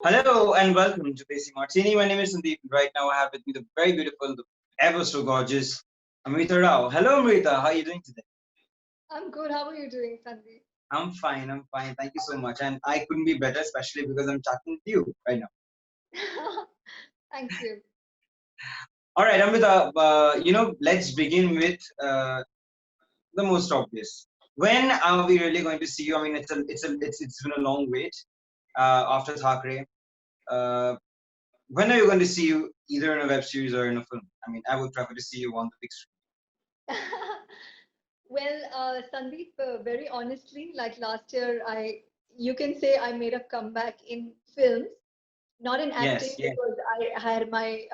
Hello and welcome to Basic Martini. My name is Sandeep. Right now, I have with me the very beautiful, the ever so gorgeous Amrita Rao. Hello, Amrita. How are you doing today? I'm good. How are you doing, Sandeep? I'm fine. I'm fine. Thank you so much. And I couldn't be better, especially because I'm chatting with you right now. Thank you. All right, Amrita. Let's begin with the most obvious. When are we really going to see you? I mean, it's been a long wait after Thakre. Uh, when are you going to see you either in a web series or in a film? I mean, I would prefer to see you on the big screen. Sandeep, very honestly, like last year, you can say I made a comeback in films, not in acting Yes, yes. because I had my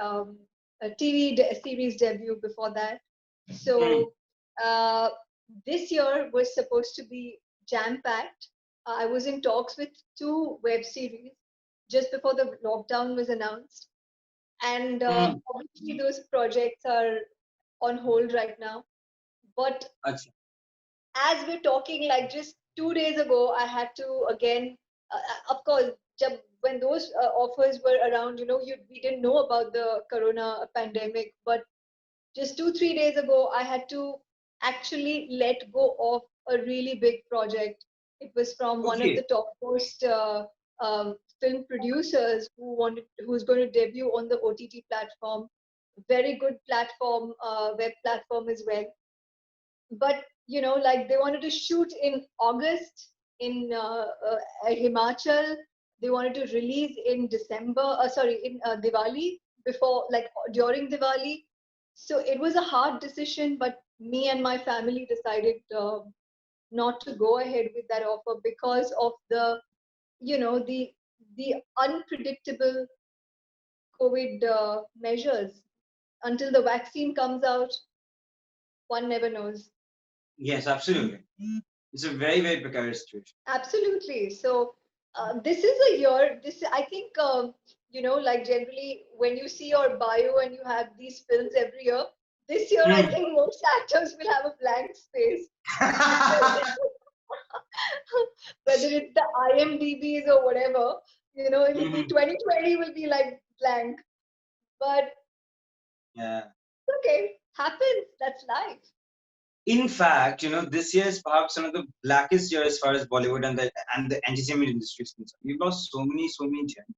series debut before that. Hmm. So uh, this year was supposed to be jam-packed. I was in talks with two web series just before the lockdown was announced. And Hmm. obviously, those projects are on hold right now. But Acha. as we're talking, like just 2 days ago, I had to again, of course, when those offers were around, we didn't know about the corona pandemic. But just 3 days ago, I had to actually let go of a really big project. It was from one of Okay. the topmost film producers who's going to debut on the OTT platform. Very good platform, web platform as well. But like they wanted to shoot in August in Himachal. They wanted to release in December, sorry, in Diwali, before, like during Diwali. So it was a hard decision, but me and my family decided not to go ahead with that offer because of the unpredictable COVID measures. Until the vaccine comes out, one never knows. Yes, absolutely. It's a very, very precarious situation. Absolutely. So this is a year. This I think like generally when you see your bio and you have these films every year. This year, I Hmm. think most actors will have a blank space. Whether it's the IMDb's or whatever, it'll be Mhm. 2020 will be like blank. But Yeah. okay, happens. That's life. In fact, this year is perhaps one of the blackest years as far as Bollywood and the entertainment industry is concerned. We've lost so many gems.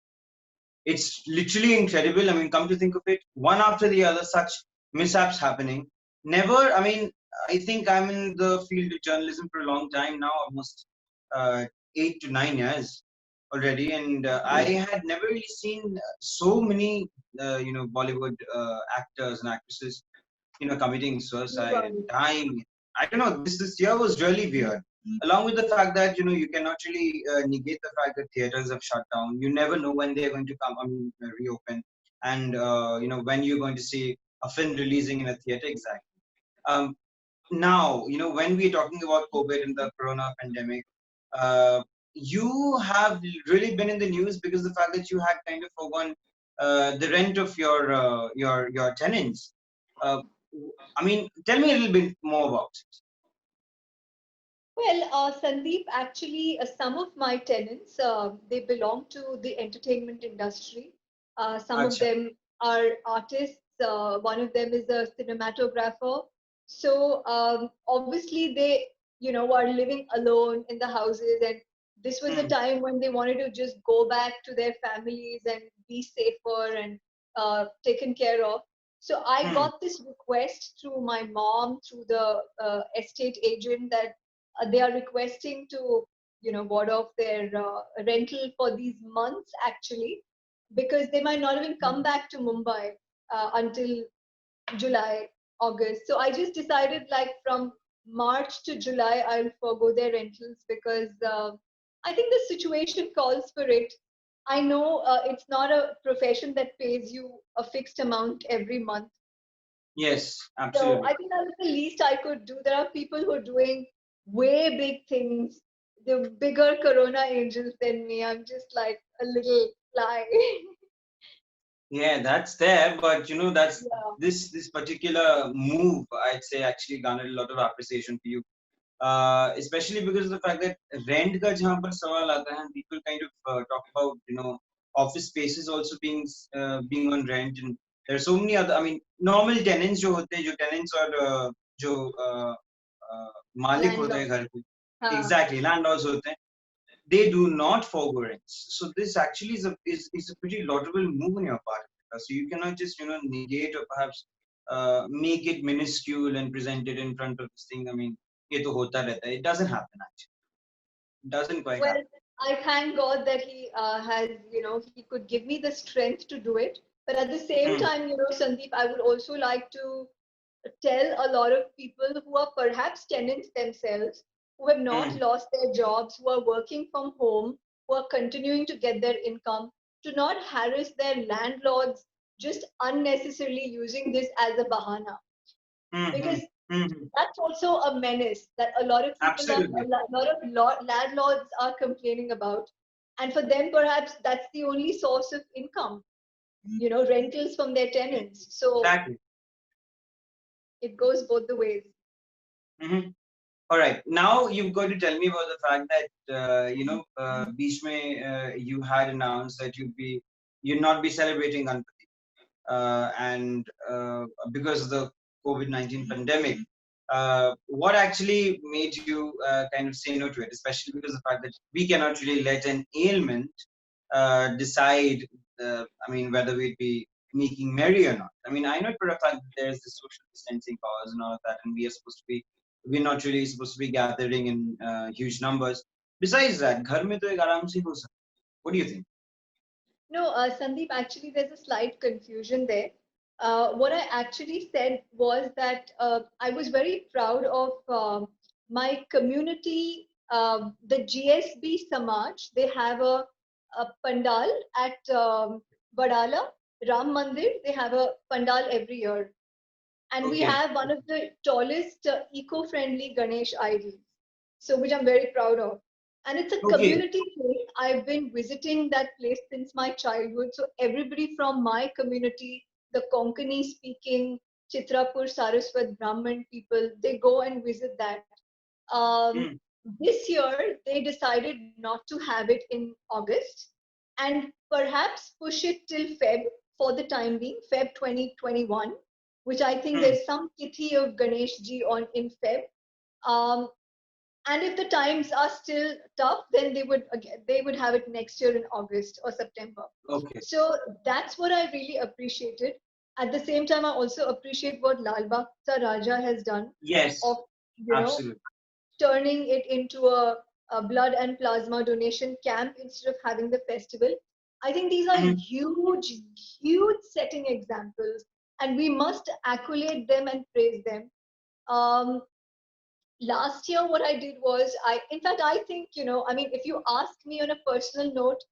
It's literally incredible. I mean, come to think of it, one after the other, such mishaps happening. Never. I mean, I think I'm in the field of journalism for a long time now, almost uh, 8 to 9 years already, and I had never really seen so many, Bollywood actors and actresses, committing suicide and Nobody. dying. I don't know. This year was really weird. Along with the fact that you cannot really negate the fact that theaters have shut down. You never know when they're going to come. I mean, reopen, and when you're going to see a film releasing in a theater exactly. Um, Now, when we're talking about COVID and the corona pandemic, uh, you have really been in the news because the fact that you had kind of forgone the rent of your tenants. Uh, I mean, tell me a little bit more about it. Well, Sandeep, actually, some of my tenants, they belong to the entertainment industry. Some of Acha. them are artists. One of them is a cinematographer. So obviously, they, are living alone in the houses, and this was a Hmm. time when they wanted to just go back to their families and be safer and taken care of. So I Hmm. got this request through my mom, through the estate agent, that they are requesting to ward off their rental for these months actually, because they might not even come back to Mumbai until July, August. So I just decided, like, from March to July I'll forgo their rentals because I think the situation calls for it. I know it's not a profession that pays you a fixed amount every month. Yes, So absolutely. I think that was the least I could do. There are people who are doing way big things. They're bigger Corona angels than me. I'm just like a little fly. Yeah, that's there, but that's Yeah. this particular move, I'd say, actually garnered a lot of appreciation for you. Especially because of the fact that rent ka jahan par sawal aata hai, and people kind of talk about office spaces also being on rent, and there are so many other. I mean, normal tenants जो होते हैं, जो tenants और जो मालिक होते हैं Landlord. घर के, हाँ. exactly, landlords होते हैं, they do not forgo rents. So this actually is a pretty laudable move on your part. So you cannot just negate or perhaps make it minuscule and present it in front of this thing. I mean, ये तो होता रहता है. It doesn't happen actually. It doesn't quite Well, happen. I thank God that he has, he could give me the strength to do it. But at the same Hmm. time, Sandeep, I would also like to tell a lot of people who are perhaps tenants themselves, who have not Hmm. lost their jobs, who are working from home, who are continuing to get their income, to not harass their landlords just unnecessarily using this as a bahana. Hmm. Hmm. Because Hmm. that's also a menace that a lot of people are, Absolutely. lot of landlords are complaining about. And for them, perhaps that's the only source of income, rentals from their tenants. So Exactly. it goes both the ways. Hmm. All right. Now you've got to tell me about the fact that बीच में you had announced that you'd not be celebrating Ganpati, and because of the COVID-19 pandemic. What actually made you kind of say no to it, especially because of the fact that we cannot really let an ailment decide, I mean, whether we'd be making merry or not. I mean, I know for a fact that there's the social distancing powers and all of that, and we're not really supposed to be gathering in huge numbers. Besides that, घर में तो एक आराम से हो सकता है. What do you think? No, Sandeep, actually, there's a slight confusion there. What I actually said was that I was very proud of my community, the GSB Samaj. They have a pandal at Badala, Ram Mandir. They have a pandal every year. And we Okay. have one of the tallest eco-friendly Ganesh idols, so which I'm very proud of. And it's a Okay. community place. I've been visiting that place since my childhood. So everybody from my community, the Konkani speaking Chitrapur Saraswat Brahmin people, they go and visit that. Um, Hmm. this year, they decided not to have it in August and perhaps push it till Feb for the time being, Feb 2021, which I think Hmm. there's some tithi of Ganesh ji on in Feb. Um, and if the times are still tough, then they would have it next year in August or September. Okay. So that's what I really appreciated. At the same time, I also appreciate what Lal Baksa Raja has done Yes. of you know Absolutely. turning it into a blood and plasma donation camp instead of having the festival. I think these are Hmm. huge, huge setting examples, and we must accolade them and praise them. Um, Last year, what I did was, in fact, I think, I mean, if you ask me on a personal note,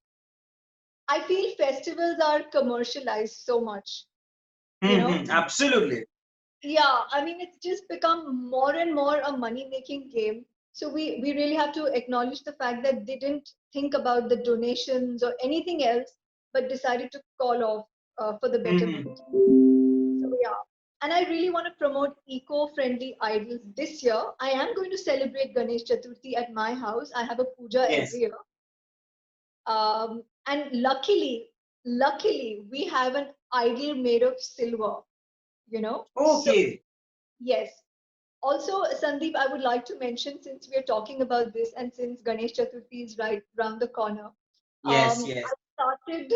I feel festivals are commercialized so much, you know, Hmm. Absolutely. yeah, I mean, it's just become more and more a money making game. So we really have to acknowledge the fact that they didn't think about the donations or anything else, but decided to call off for the Hmm. betterment. So yeah, and I really want to promote eco-friendly idols this year. I am going to celebrate Ganesh Chaturthi at my house. I have a puja every Yes. year, and luckily, we have an idol made of silver. So Okay. yes. Also, Sandeep, I would like to mention, since we are talking about this and since Ganesh Chaturthi is right around the corner, Yes. I Yes. started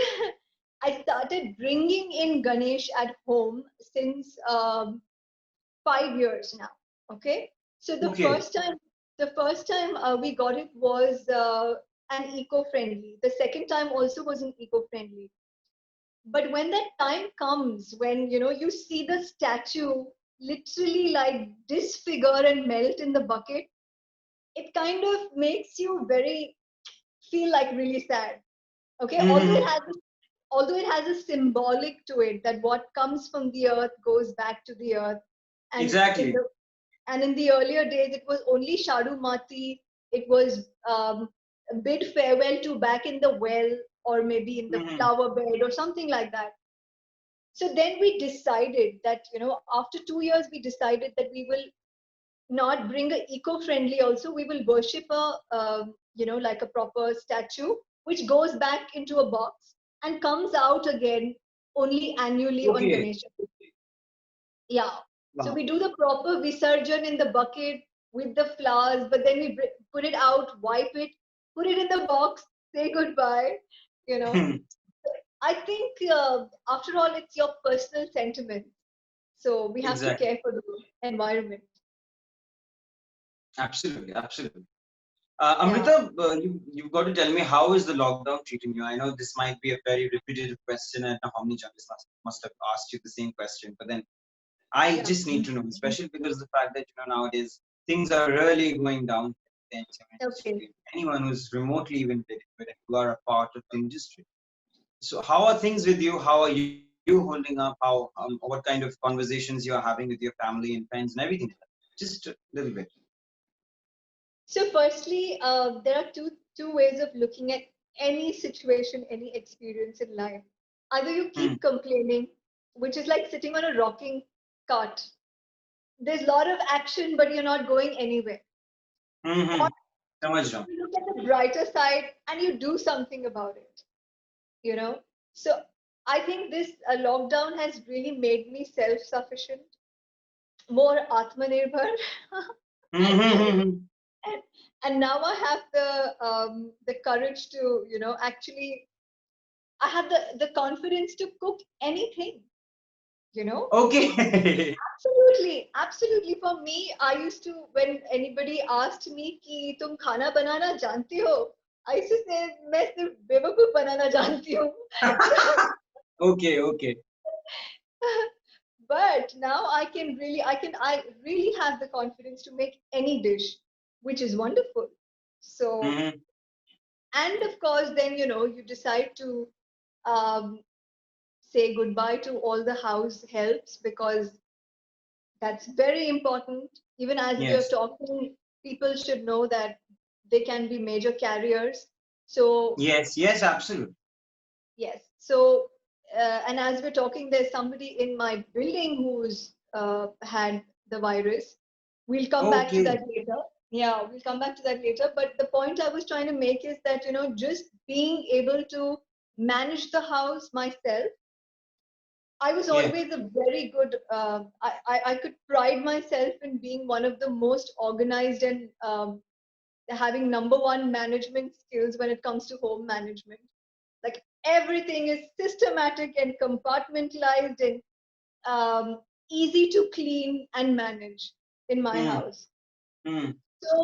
I started bringing in Ganesh at home since 5 years now. Okay, so Okay. the first time we got it was an eco-friendly. The second time also was an eco-friendly. But when that time comes, when you see the statue literally like disfigure and melt in the bucket, it kind of makes you very feel like really sad. Okay, Hmm. although it has a symbolic to it that what comes from the earth goes back to the earth, and in Exactly. the and in the earlier days it was only Shadu Mati. It was a bid farewell to back in the well or maybe in the Hmm. flower bed or something like that. So then we decided that, after 2 years, we decided that we will not bring a eco-friendly also. We will worship like a proper statue, which goes back into a box. and comes out again only annually on Okay. Ganesh Chaturthi. Yeah. So Wow. we do the proper Visarjan in the bucket with the flowers, but then we put it out, wipe it, put it in the box, say goodbye. You know, I think after all, it's your personal sentiment. So we have to Exactly. care for the environment. Absolutely. Absolutely. Yeah. Amrita, you've got to tell me, how is the lockdown treating you? I know this might be a very repetitive question. I don't know how many journalists must have asked you the same question, but then I Yeah. just need to know, especially because of the fact that nowadays things are really going down in the entertainment Okay. industry. Anyone who's remotely even related to it, who are a part of the industry. So, how are things with you? How are you holding up? What kind of conversations you are having with your family and friends and everything? Just a little bit. So firstly, there are two ways of looking at any situation, any experience in life. Either you Hmm. keep complaining, which is like sitting on a rocking cart. There's a lot of action, but you're not going anywhere. Mm-hmm. Or समझ रहा हूँ. you look at the brighter side and you do something about it. You know. So I think this lockdown has really made me self-sufficient, more atmanirbhar. Mm-hmm. and, and now I have the courage to actually I have the confidence to cook anything, you know. Okay. Absolutely, for me, I used to, when anybody asked me कि तुम खाना बनाना जानती हो, I used to say मैं सिर्फ बेवकूफ बनाना जानती हूँ. Okay, okay. But now I really have the confidence to make any dish, which is wonderful. So, Mm-hmm. and of course, then you decide to um, say goodbye to all the house helps, because that's very important. Even as we are Yes. talking, people should know that they can be major carriers. So, Yes, yes, absolutely. yes. So, and as we're talking, there's somebody in my building who's had the virus. We'll come back to that Okay. later. Yeah, we'll come back to that later. But the point I was trying to make is that, just being able to manage the house myself, I was Yeah. always a very good, I could pride myself in being one of the most organized and having number one management skills when it comes to home management. Like everything is systematic and compartmentalized and easy to clean and manage in my Mm, house. mm, So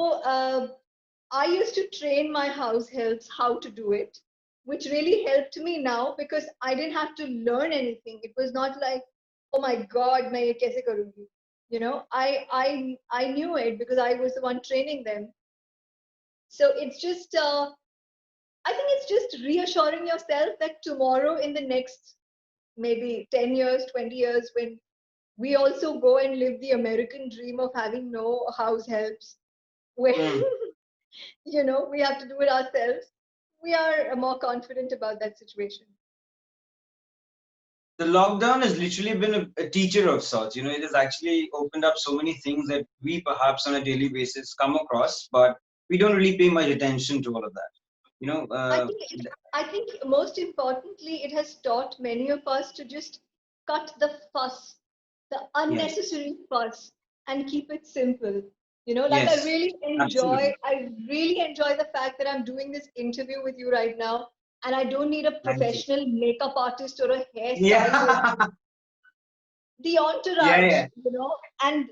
I used to train my house helps how to do it, which really helped me now because I didn't have to learn anything. It was not like, oh my God, मैं ये कैसे करूँगी? I knew it because I was the one training them. So it's just I think it's just reassuring yourself that tomorrow, in the next maybe 10 years, 20 years, when we also go and live the American dream of having no house helps, where mm. we have to do it ourselves, we are more confident about that situation. The lockdown has literally been a teacher of sorts. It has actually opened up so many things that we perhaps on a daily basis come across, but we don't really pay much attention to all of that. You know, I uh, think I think most importantly, it has taught many of us to just cut the fuss, the yes, unnecessary fuss, and keep it simple. Like I yes, really enjoy, absolutely. I really enjoy the fact that I'm doing this interview with you right now, and I don't need a Thank you. professional makeup artist or a hairstylist. Yeah, The yeah, entourage, yeah. and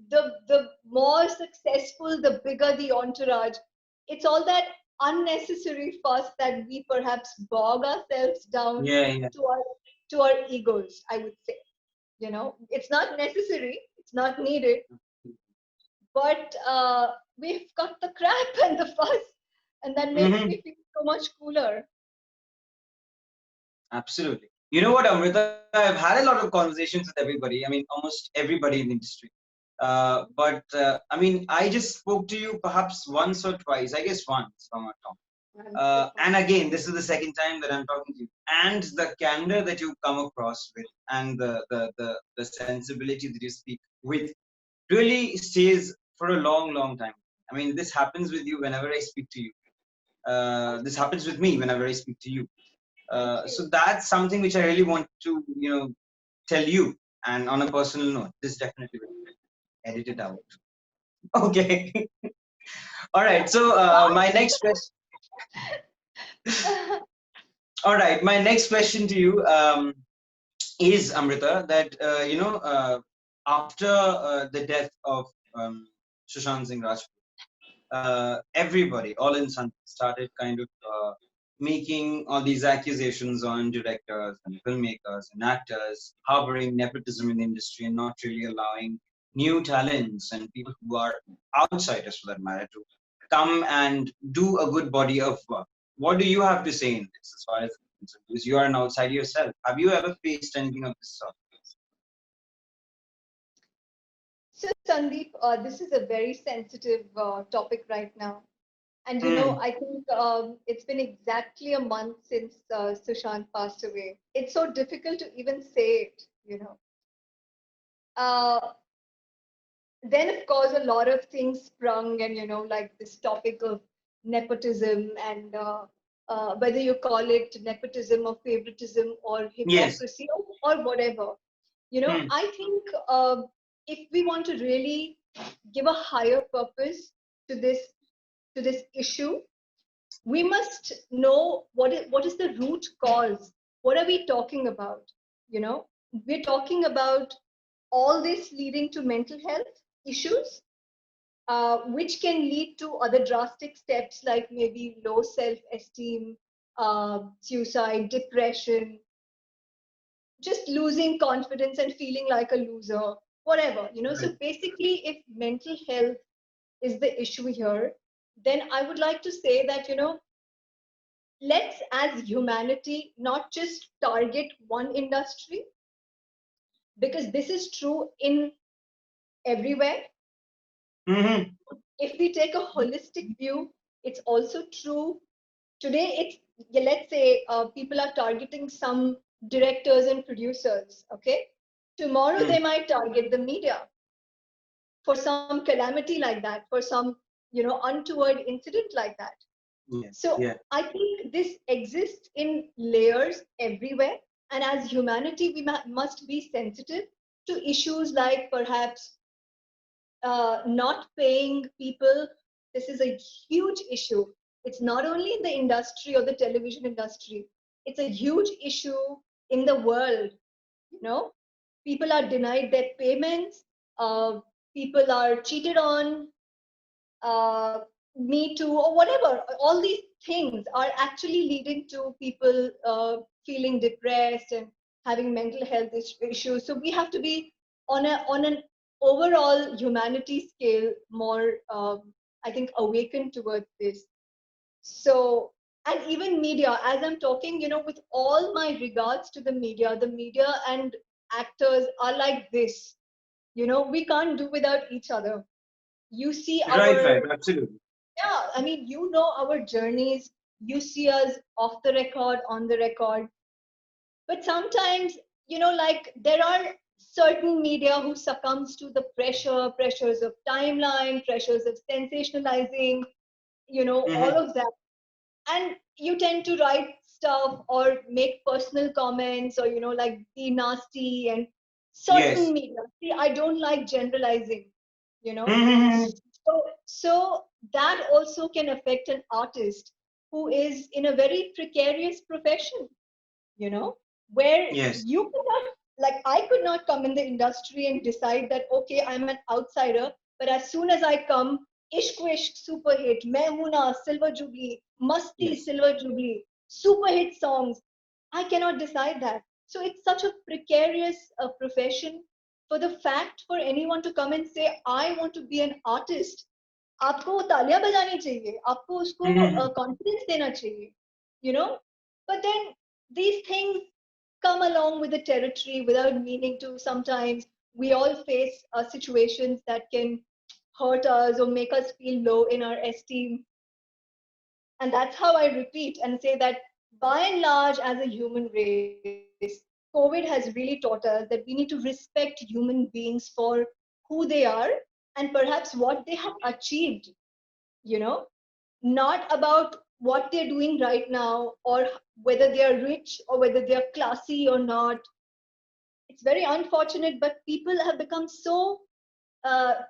the more successful, the bigger the entourage. It's all that unnecessary fuss that we perhaps bog ourselves down Yeah, yeah. to our egos, I would say. It's not necessary, it's not needed, but we've got the crap and the fuss, and that makes Mm-hmm. me feel so much cooler. Absolutely. You know what, Amrita? I've had a lot of conversations with everybody. I mean, almost everybody in the industry. I mean, I just spoke to you perhaps once or twice. I guess once, if I'm not wrong. If And again, this is the second time that I'm talking to you. And the candor that you come across with, and the sensibility that you speak with, really stays for a long, long time. I mean, this happens with you whenever I speak to you. This happens with me whenever I speak to you. Thank So you. that's something which I really want to tell you. And on a personal note, this definitely will edit it out. Okay. All right. So my next question. All right. My next question to you is, Amrita, that after the death of Sushant Singh Rajput, everybody, all in Sun, started kind of making all these accusations on directors and filmmakers and actors, harboring nepotism in the industry and not really allowing new talents and people who are outsiders, for that matter, to come and do a good body of work. What do you have to say in this, as far as concerned? Because you are an outsider yourself. Have you ever faced anything of this sort? So, Sandeep, this is a very sensitive topic right now. And Hmm. I think it's been exactly a month since Sushant passed away. It's so difficult to even say it. Uh, then, of course, a lot of things sprung, and like this topic of nepotism and whether you call it nepotism or favoritism or Yes. hypocrisy or whatever. Hmm. I think if we want to really give a higher purpose to this issue, we must know what is the root cause. What are we talking about? You know, we're talking about all this leading to mental health issues, which can lead to other drastic steps like maybe low self-esteem, suicide, depression, just losing confidence and feeling like a loser, whatever. So Right. basically, if mental health is the issue here, then I would like to say that let's, as humanity, not just target one industry, because this is true in everywhere. Hmm. If we take a holistic view, it's also true today. It's, yeah, let's say people are targeting some directors and producers. Okay, tomorrow Hmm. they might target the media for some calamity like that, for some untoward incident like that. Yeah. So Yeah. I think this exists in layers everywhere. And as humanity, we must be sensitive to issues like perhaps not paying people. This is a huge issue. It's not only in the industry or the television industry, it's a huge issue in the world. You know, people are denied their payments, uh, people are cheated on, uh, Me Too, or whatever. All these things are actually leading to people feeling depressed and having mental health issues. So we have to be on an overall humanity scale more, I think, awakened towards this. So, and even media, as I'm talking, with all my regards to the media and actors are like this. We can't do without each other. You see Right. Right. our, Absolutely. yeah, I mean, our journeys. You see us off the record, on the record. But sometimes, like there are certain media who succumbs to the pressures of timeline, pressures of sensationalizing, all Hmm. of that. And you tend to write stuff or make personal comments, or, like be nasty. And certain Yes. media, see, I don't like generalizing, you know Hmm. so that also can affect an artist who is in a very precarious profession, where Yes. you could not, like I could not come in the industry and decide that, okay, I'm an outsider, but as soon as I come, ishq ishq super hit, mehuna silver jubilee, masti Yes. silver jubilee, super hit songs. I cannot decide that. So it's such a precarious profession. For the fact for anyone to come and say, I want to be an artist, आपको तालियां बजानी चाहिए, आपको उसको Hmm. Confidence देना चाहिए, you know but then these things come along with the territory without meaning to. Sometimes we all face situations that can hurt us or make us feel low in our esteem. And that's how I repeat and say that by and large, as a human race, COVID has really taught us that we need to respect human beings for who they are and perhaps what they have achieved, you know, not about what they're doing right now, or whether they are rich or whether they are classy or not. It's very unfortunate, but people have become so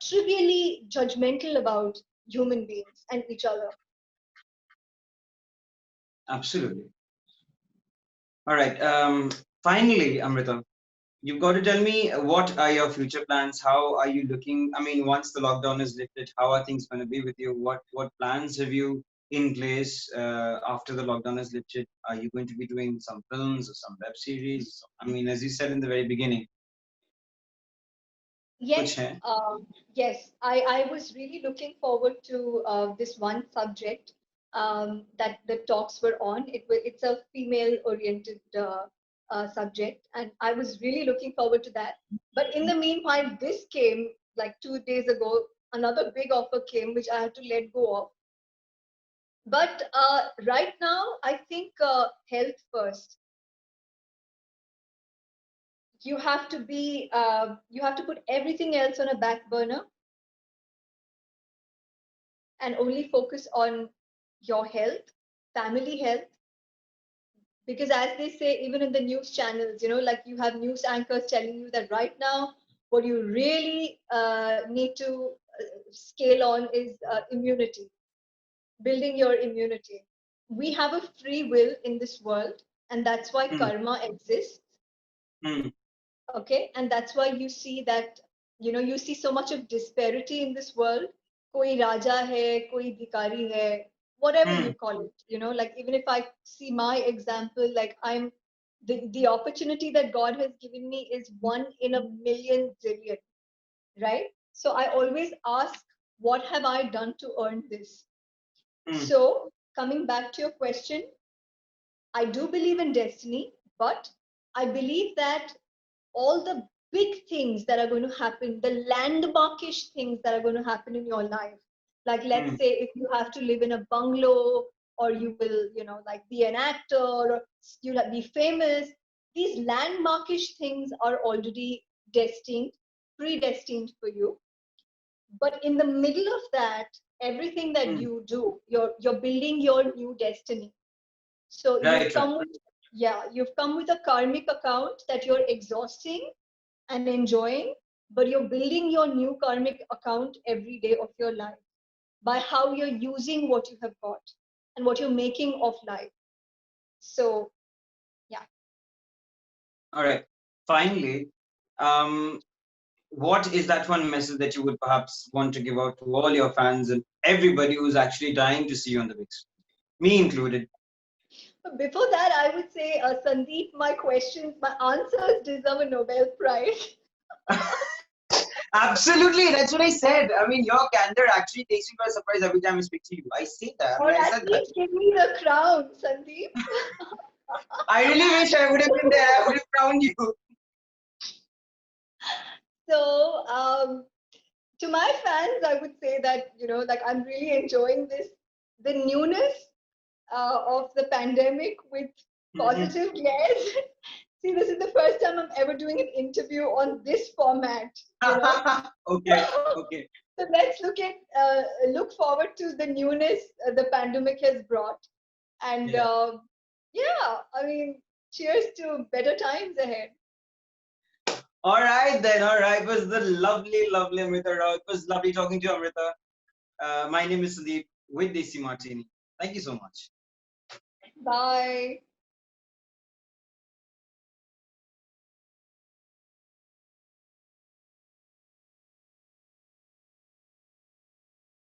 trivially judgmental about human beings and each other. Absolutely. All right. Finally, Amrita, you've got to tell me what are your future plans? How are you looking? I mean, once the lockdown is lifted, how are things going to be with you? What plans have you in place after the lockdown is lifted? Are you going to be doing some films or some web series? I mean, as you said in the very beginning, kuch Yes, hai? yes. I was really looking forward to this one subject that the talks were on. It's a female-oriented subject, and I was really looking forward to that. But in the meanwhile, this came like 2 days ago. Another big offer came, which I had to let go of. But right now, I think health first. You have to put everything else on a back burner and only focus on your health, family health. Because as they say, even in the news channels, like you have news anchors telling you that right now, what you really need to scale on is immunity, building your immunity. We have a free will in this world, and that's why Hmm, karma exists. hmm, Okay, and that's why you see that, you see so much of disparity in this world. Koi raja hai, koi bhikari hai, whatever hmm, you call it, like even if I see my example, like the opportunity that God has given me is one in a million zillion, right? So I always ask, what have I done to earn this? hmm, So coming back to your question, I do believe in destiny, but I believe that all the big things that are going to happen, the landmarkish things that are going to happen in your life. Like, let's hmm, say if you have to live in a bungalow, or you will, like be an actor, or you'll be famous. These landmarkish things are already destined, predestined for you. But in the middle of that, everything that hmm. you do, you're building your new destiny. So Right, right. you've come with a karmic account that you're exhausting and enjoying, but you're building your new karmic account every day of your life by how you're using what you have got and what you're making of life. So, yeah. All right. Finally, um, what is that one message that you would perhaps want to give out to all your fans and everybody who's actually dying to see you on the big screen, me included? But before that, I would say, Sandeep, my answers deserve a Nobel Prize. Absolutely, that's what I said. I mean, your candor actually takes me by surprise every time I speak to you. I say that. I Or mean, I at said that. least give me the crown, Sandeep. I really wish I would have been there. I would have crowned you. So, to my fans, I would say that, like I'm really enjoying the newness of the pandemic with Mhm. positive glares. See, this is the first time I'm ever doing an interview on this format. Okay, okay. So let's look forward to the newness the pandemic has brought, and Yeah. yeah, I mean, cheers to better times ahead. All right then. All right. It was the lovely, lovely Amrita Rao. It was lovely talking to you, Amrita. My name is Sandeep with Desi Martini. Thank you so much. Bye.